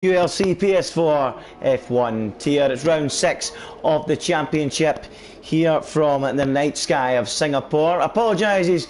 ULC PS4 F1 tier. It's round 6 of the championship here from the night sky of Singapore. Apologies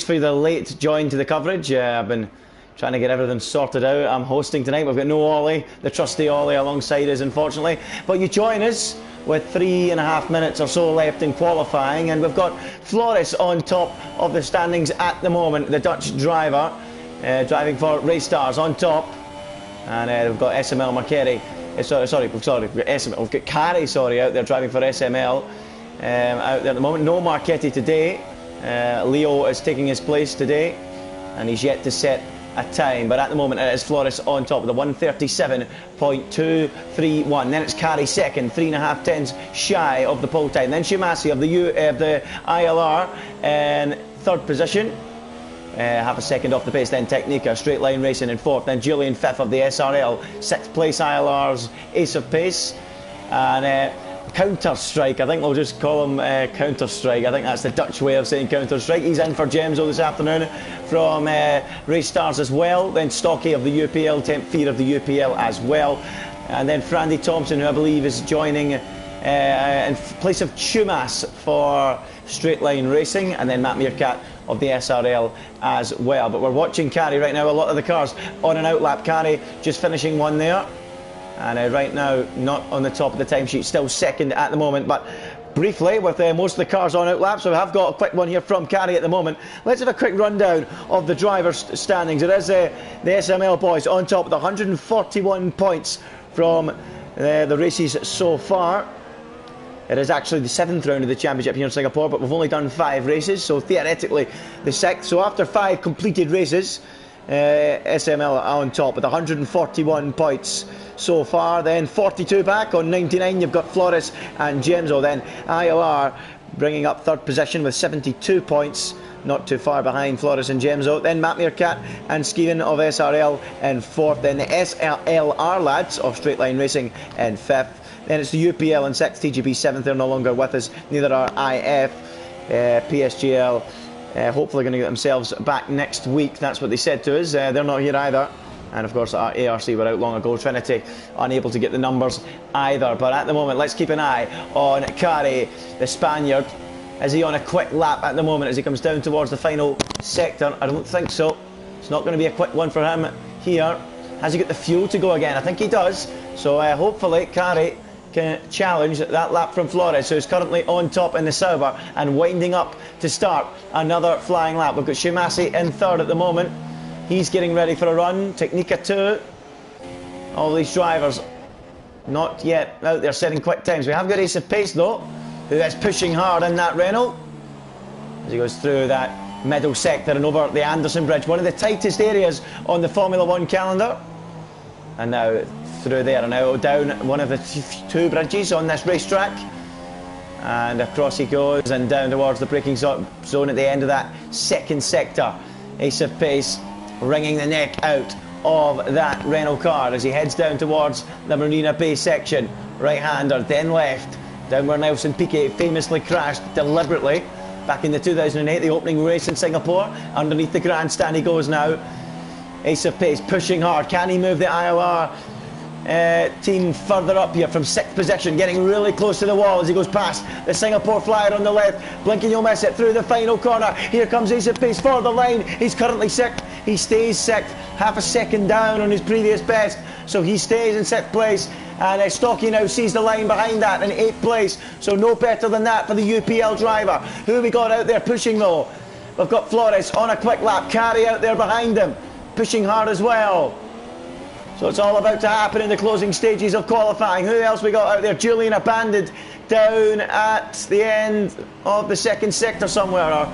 for the late join to the coverage. I've been trying to get everything sorted out. I'm hosting tonight. We've got no Ollie, the trusty Ollie, alongside us, unfortunately. But you join us with 3.5 minutes or so left in qualifying, and we've got Flores on top of the standings at the moment. The Dutch driver driving for Race Stars on top. And we've got SML Marchetti. We've got SML. We've got Carey, out there driving for SML. Out there at the moment. No Marchetti today. Leo is taking his place today, and he's yet to set a time. But at the moment, it is Flores on top with the 1:37.231. Then it's Carey second, 3.5 tenths shy of the pole time. Then Shumasi of the ILR in third position. Half a second off the pace, then Technica, straight line racing in fourth, then Julian fifth of the SRL, sixth place ILR's ace of pace, and Counter Strike, I think we'll just call him Counter Strike. I think that's the Dutch way of saying Counter Strike. He's in for Gemso this afternoon from Race Stars as well, then Stocky of the UPL, 10th Fear of the UPL as well, and then Frandy Thompson, who I believe is joining in place of Chumas for straight line racing, and then Matt Meerkat of the SRL as well. But we're watching Carey right now. A lot of the cars on an outlap. Carey just finishing one there, and right now not on the top of the timesheet, still second at the moment, but briefly with most of the cars on outlap. So we have got a quick one here from Carey at the moment. Let's have a quick rundown of the drivers' standings. It is the SML boys on top with 141 points from the races so far. It is actually the 7th round of the championship here in Singapore, but we've only done 5 races, so theoretically the 6th. So after 5 completed races, SML are on top with 141 points so far. Then 42 back on 99, you've got Flores and Gemso. Then ILR bringing up third position with 72 points, not too far behind Flores and Gemso. Then Matt Meerkat and Skeven of SRL in fourth. Then the SLR lads of Straight Line Racing in fifth. Then it's the UPL in 6th, TGB 7th, they're no longer with us, neither are IF, PSGL, hopefully going to get themselves back next week, that's what they said to us, they're not here either, and of course our ARC were out long ago, Trinity unable to get the numbers either, but at the moment let's keep an eye on Carey, the Spaniard. Is he on a quick lap at the moment as he comes down towards the final sector? I don't think so, it's not going to be a quick one for him here. Has he got the fuel to go again? I think he does, so hopefully Carey can challenge that lap from Flores, who's currently on top in the Sauber and winding up to start another flying lap. We've got Shumasi in third at the moment. He's getting ready for a run. Technica 2. All these drivers not yet out there setting quick times. We have got Ace of Pace though, who is pushing hard in that Renault as he goes through that middle sector and over the Anderson Bridge, one of the tightest areas on the Formula 1 calendar. And now through there and now down one of the 2 bridges on this racetrack, and across he goes and down towards the braking zone at the end of that second sector. Ace of Pace wringing the neck out of that Renault car as he heads down towards the Marina Bay section. Right hander, then left, down where Nelson Piquet famously crashed deliberately back in the 2008, the opening race in Singapore. Underneath the grandstand he goes now. Ace of Pace pushing hard. Can he move the ILR team further up here from 6th position, getting really close to the wall as he goes past the Singapore flyer on the left. Blinking, you'll miss it through the final corner. Here comes Ace of Pace for the line. He's currently 6th. He stays 6th, half a second down on his previous best, so he stays in 6th place. And Stocky now sees the line behind that in 8th place, so no better than that for the UPL driver. Who we got out there pushing though? We've got Flores on a quick lap. Carey out there behind him, pushing hard as well. So it's all about to happen in the closing stages of qualifying. Who else we got out there? Julian abandoned down at the end of the second sector somewhere, or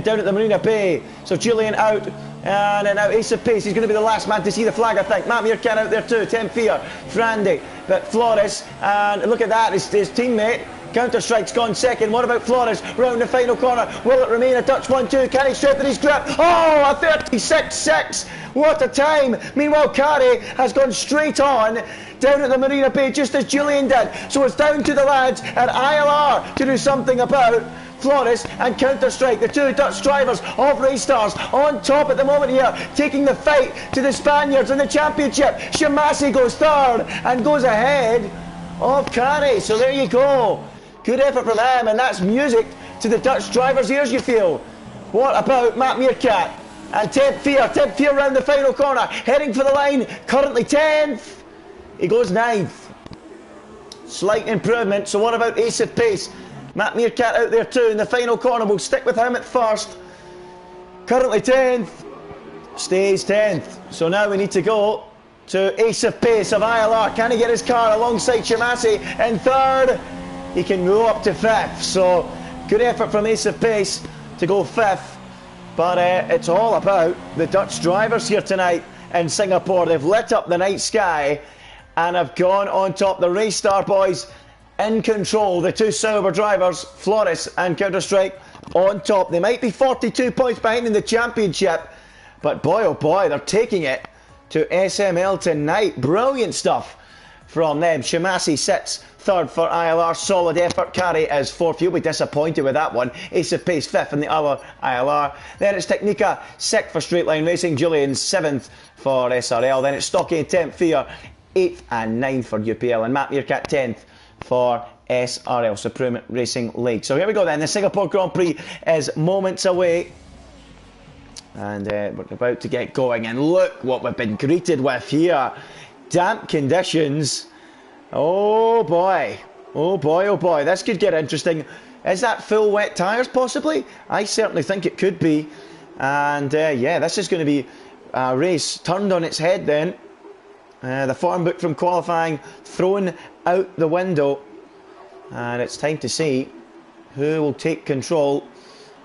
down at the Marina Bay. So Julian out, and now Ace of Pace, he's going to be the last man to see the flag, I think. Matt Meerkat out there too, 10 Fear, Frandy, but Flores, and look at that, his teammate Counter Strike's gone second. What about Flores round the final corner? Will it remain a Dutch 1-2? Can he strengthen his grip? Oh, a 36.6. What a time. Meanwhile, Carey has gone straight on down at the Marina Bay just as Julian did. So it's down to the lads at ILR to do something about Flores and Counter-Strike, the two Dutch drivers of race stars, on top at the moment here, taking the fight to the Spaniards in the championship. Shimasi goes third and goes ahead of Carey. So there you go. Good effort from him, and that's music to the Dutch drivers' ears, you feel. What about Matt Meerkat? And Ted Fear round the final corner, heading for the line, currently 10th. He goes 9th. Slight improvement. So what about Ace of Pace? Matt Meerkat out there too in the final corner. We'll stick with him at first. Currently 10th. Stays 10th. So now we need to go to Ace of Pace of ILR. Can he get his car alongside Shimasi in third? He can go up to 5th. So good effort from Ace of Pace to go 5th. But it's all about the Dutch drivers here tonight in Singapore. They've lit up the night sky and have gone on top. The race star boys in control. The two Sauber drivers, Flores and Counter-Strike, on top. They might be 42 points behind in the championship, but boy oh boy, they're taking it to SML tonight. Brilliant stuff from them. Shimasi sits third for ILR. Solid effort. Carey is fourth. You'll be disappointed with that one. Ace of Pace fifth in the other ILR. Then it's Technica sixth for Straight Line Racing. Julian seventh for SRL. Then it's Stocky and 10th Fear, 8th and 9th for UPL. And Matt Meerkat 10th for SRL, Supreme Racing League. So here we go then. The Singapore Grand Prix is moments away. And we're about to get going. And look what we've been greeted with here. Damp conditions. Oh boy. Oh boy, oh boy. This could get interesting. Is that full wet tyres possibly? I certainly think it could be. And yeah, this is going to be a race turned on its head then. The form book from qualifying thrown out the window. And it's time to see who will take control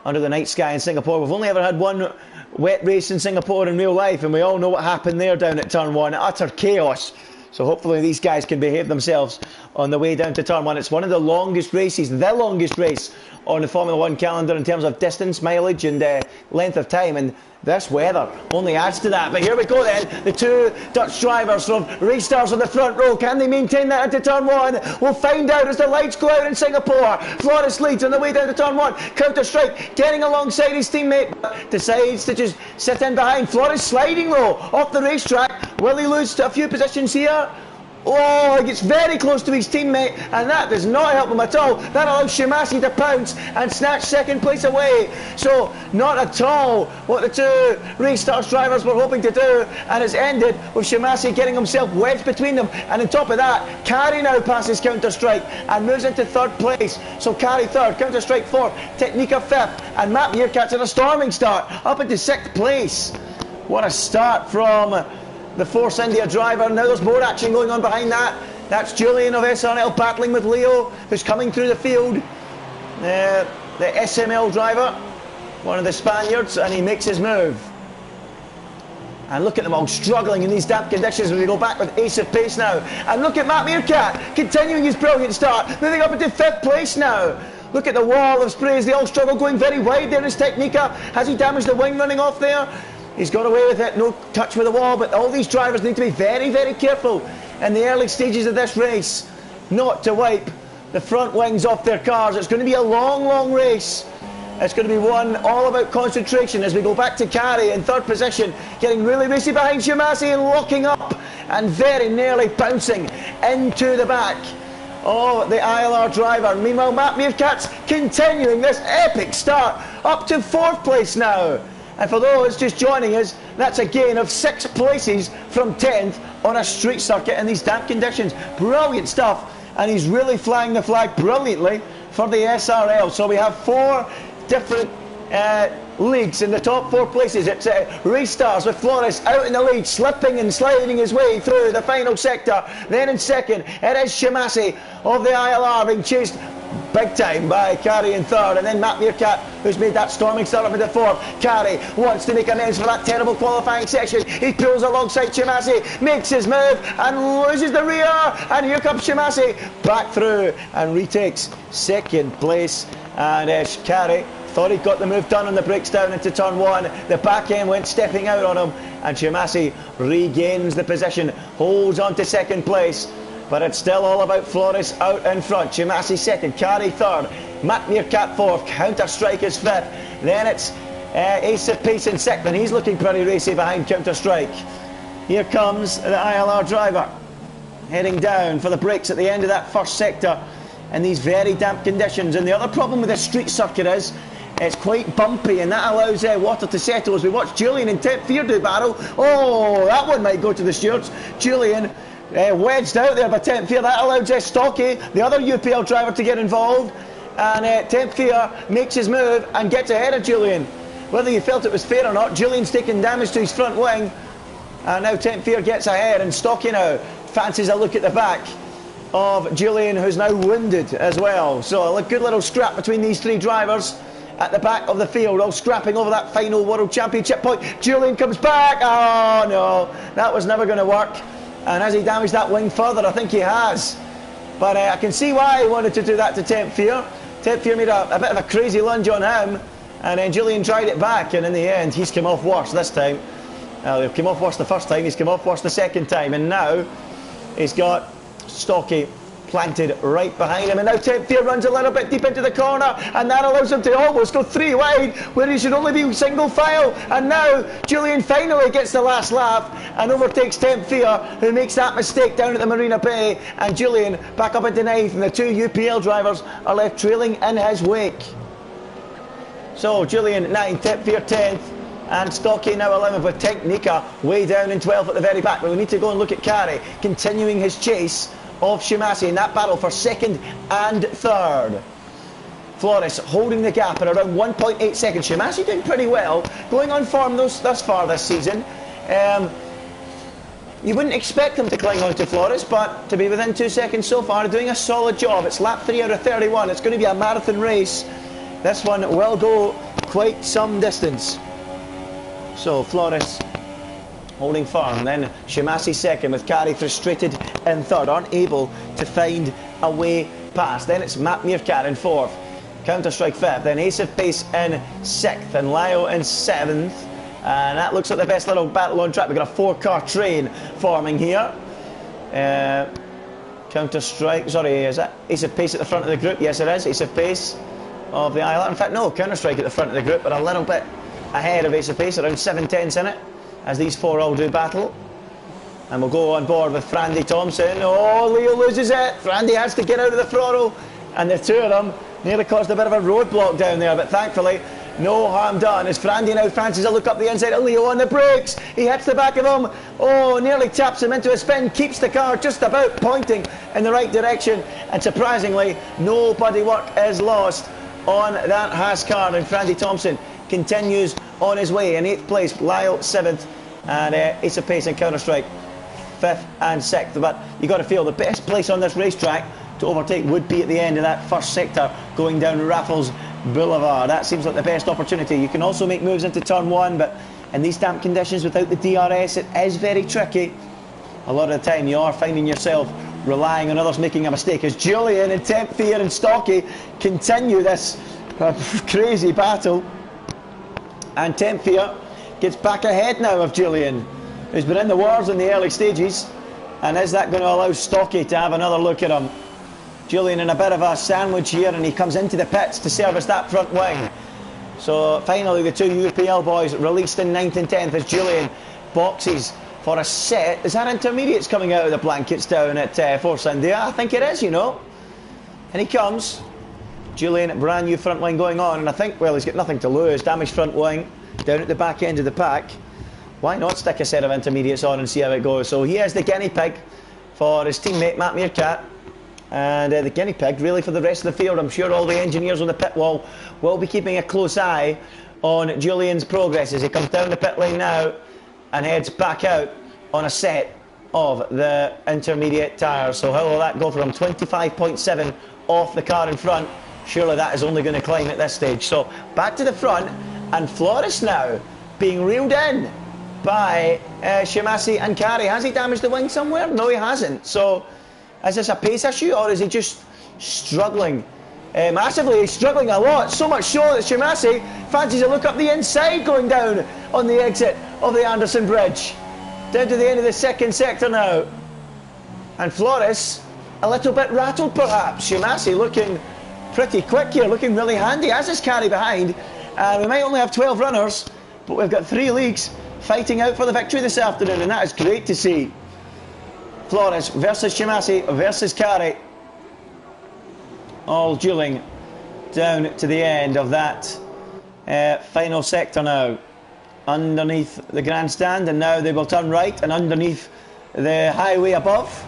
under the night sky in Singapore. We've only ever had one wet race in Singapore in real life, and we all know what happened there down at turn one. Utter chaos. So hopefully these guys can behave themselves on the way down to turn one. It's one of the longest races, the longest race on the Formula One calendar in terms of distance, mileage and length of time. And this weather only adds to that. But here we go then. The two Dutch drivers from race stars on the front row. Can they maintain that into turn one? We'll find out as the lights go out in Singapore. Flores leads on the way down to turn one. Counter-Strike getting alongside his teammate. Decides to just sit in behind. Flores sliding low off the racetrack. Will he lose a few positions here? Oh, he gets very close to his teammate, and that does not help him at all. That allows Shimasi to pounce and snatch second place away. So, not at all what the two race stars drivers were hoping to do, and it's ended with Shimasi getting himself wedged between them. And on top of that, Carey now passes Counter-Strike and moves into third place. So Carey third, Counter-Strike fourth, Technica fifth, and Matt Meerkat's in a storming start up into sixth place. What a start from the Force India driver. Now there's more action going on behind that. That's Julian of SRL battling with Leo, who's coming through the field. The SML driver, one of the Spaniards, and he makes his move. And look at them all struggling in these damp conditions as we go back with Ace of Pace now. And look at Matt Meerkat continuing his brilliant start, moving up into fifth place now. Look at the wall of sprays. They all struggle, going very wide there. Is Technica. Has he damaged the wing running off there? He's got away with it, no touch with the wall, but all these drivers need to be very, very careful in the early stages of this race not to wipe the front wings off their cars. It's going to be a long, long race. It's going to be one all about concentration as we go back to Carey in third position, getting really racy behind Shimasi and locking up and very nearly bouncing into the back of the ILR driver. Meanwhile, Matt Meerkat's continuing this epic start up to fourth place now. And for those just joining us, that's a gain of 6 places from 10th on a street circuit in these damp conditions. Brilliant stuff, and he's really flying the flag brilliantly for the SRL. So we have 4 different leagues in the top 4 places. It's race stars with Flores out in the lead, slipping and sliding his way through the final sector. Then in second, it is Shimasi of the ILR being chased big time by Carey in third, and then Matt Meerkat, who's made that storming start up into fourth. Carey wants to make amends for that terrible qualifying section. He pulls alongside Shimasi, makes his move and loses the rear, and here comes Shimasi back through and retakes second place. And Carey thought he'd got the move done on the brakes down into turn one. The back end went stepping out on him, and Shimasi regains the position, holds on to second place. But it's still all about Flores out in front. Shimasi second, Carey third, Matt Meerkat fourth, Counter-Strike is fifth. Then it's Ace of Peace in sixth, and he's looking pretty racy behind Counter-Strike. Here comes the ILR driver, heading down for the brakes at the end of that first sector in these very damp conditions. And the other problem with this street circuit is it's quite bumpy, and that allows water to settle. As we watch Julian and Temp Fear do battle. Oh, that one might go to the stewards. Julian wedged out there by Temp Fear. That allowed Stocky, the other UPL driver, to get involved. And Temp Fear makes his move and gets ahead of Julian. Whether you felt it was fair or not, Julian's taking damage to his front wing. And now Temp Fear gets ahead, and Stocky now fancies a look at the back of Julian, who's now wounded as well. So a good little scrap between these three drivers at the back of the field, all scrapping over that final World Championship point. Julian comes back. Oh no, that was never going to work. And has he damaged that wing further? I think he has. But I can see why he wanted to do that to Temp Fear. Temp Fear made a bit of a crazy lunge on him, and then Julian tried it back, and in the end he's come off worse this time. He came off worse the first time, he's come off worse the second time, and now he's got Stocky planted right behind him, and now Temp Fear runs a little bit deep into the corner, and that allows him to almost go three wide where he should only be single file. And now Julian finally gets the last lap and overtakes Temp Fear, who makes that mistake down at the Marina Bay, and Julian back up into ninth, and the two UPL drivers are left trailing in his wake. So Julian 9th, Temp Fear 10th, and Stocky now 11th, with Technica way down in 12th at the very back. But we need to go and look at Carey continuing his chase of Shimasi in that battle for second and third. Flores holding the gap at around 1.8 seconds. Shimasi doing pretty well, going on form thus far this season. You wouldn't expect him to cling on to Flores, but to be within 2 seconds so far, doing a solid job. It's lap 3 out of 31. It's going to be a marathon race. This one will go quite some distance. So Flores holding firm, then Shimasi second, with Carey frustrated in third, unable to find a way past. Then it's Matt Meerkat in fourth, Counter-Strike fifth, then Ace of Pace in sixth, and Lyle in seventh. And that looks like the best little battle on track. We've got a 4-car train forming here. Counter-Strike, sorry, is that Ace of Pace at the front of the group? Yes, it is. Ace of Pace of the ILR. In fact, no, Counter-Strike at the front of the group, but a little bit ahead of Ace of Pace, around 7/10 in it, as these four all do battle. And we'll go on board with Frandy Thompson. Oh, Leo loses it. Frandy has to get out of the throttle, and the two of them nearly caused a bit of a roadblock down there, but thankfully no harm done, as Frandy now fancies a look up the inside of Leo on the brakes. He hits the back of him. Oh, nearly taps him into a spin, keeps the car just about pointing in the right direction, and surprisingly no bodywork is lost on that Haas car, and Frandy Thompson continues on his way in 8th place. Lyle 7th, and Ace of Pace and Counter-Strike 5th and 6th. But you've got to feel the best place on this racetrack to overtake would be at the end of that first sector going down Raffles Boulevard. That seems like the best opportunity. You can also make moves into turn 1, but in these damp conditions without the DRS, it is very tricky. A lot of the time you are finding yourself relying on others making a mistake, as Julian and Temp Fear and Stocky continue this crazy battle. And Temp Fear gets back ahead now of Julian, who's been in the wars in the early stages. And is that going to allow Stocky to have another look at him? Julian in a bit of a sandwich here, and he comes into the pits to service that front wing. So finally the two UPL boys released in 9th and 10th as Julian boxes for a set. Is that intermediates coming out of the blankets down at Force India? I think it is, you know. And he comes. Julian, brand new front wing going on, and I think, well, he's got nothing to lose. Damaged front wing down at the back end of the pack. Why not stick a set of intermediates on and see how it goes? So he is the guinea pig for his teammate Matt Meerkat, and the guinea pig really for the rest of the field. I'm sure all the engineers on the pit wall will be keeping a close eye on Julian's progress as he comes down the pit lane now and heads back out on a set of the intermediate tyres. So how will that go for him? 25.7 off the car in front. Surely that is only going to climb at this stage. So back to the front, and Flores now being reeled in by Shimasi and Carey. Has he damaged the wing somewhere? No, he hasn't. So is this a pace issue, or is he just struggling massively? He's struggling a lot, so much so that Shimasi fancies a look up the inside going down on the exit of the Anderson Bridge. Down to the end of the second sector now. And Flores a little bit rattled perhaps. Shimasi looking pretty quick here, looking really handy, as is Carey behind. We might only have 12 runners, but we've got 3 leagues fighting out for the victory this afternoon, and that is great to see. Flores versus Chimasi versus Carey, all dueling down to the end of that final sector now, underneath the grandstand, and now they will turn right and underneath the highway above.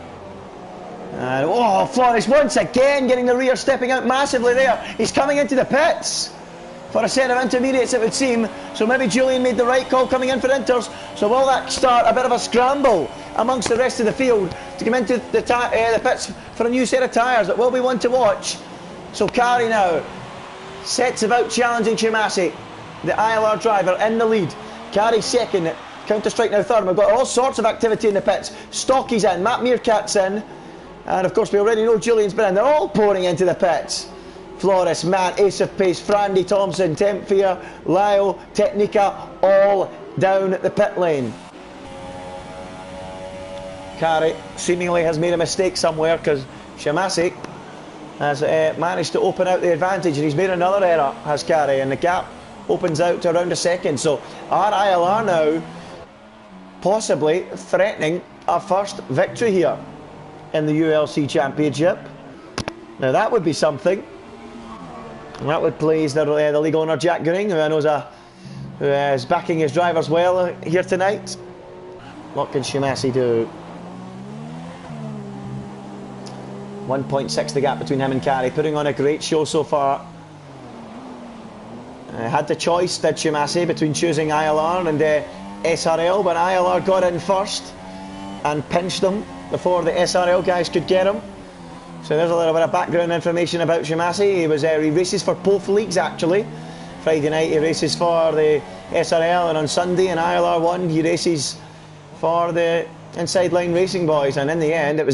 And oh, Flores once again getting the rear, stepping out massively there. He's coming into the pits for a set of intermediates, it would seem. So maybe Julian made the right call coming in for inters. So will that start a bit of a scramble amongst the rest of the field to come into the pits for a new set of tyres? That will be one to watch. So Carey now sets about challenging Chimasi, the ILR driver, in the lead. Carey second, Counter-Strike now third. We've got all sorts of activity in the pits. Stocky's in, Matt Meerkat's in, and of course we already know Julian's been in. They're all pouring into the pits. Flores, Matt, Ace of Pace, Frandy, Thompson, Tempfear, Lyle, Technica, all down the pit lane. Carey seemingly has made a mistake somewhere, because Chimasi has managed to open out the advantage, and he's made another error, has Carey, and the gap opens out to around a second. So our ILR now possibly threatening our first victory here in the ULC Championship. Now that would be something. That would please the league owner Jack Green, who I know who is backing his drivers well here tonight. What can Chimasi do? 1.6 the gap between him and Carey, putting on a great show so far. Had the choice, did Chimasi, between choosing ILR and SRL, but ILR got in first and pinched them before the SRL guys could get him. So there's a little bit of background information about Chimasi. He races for both leagues actually. Friday night he races for the SRL, and on Sunday in ILR 1 he races for the Inside Line Racing Boys, and in the end it was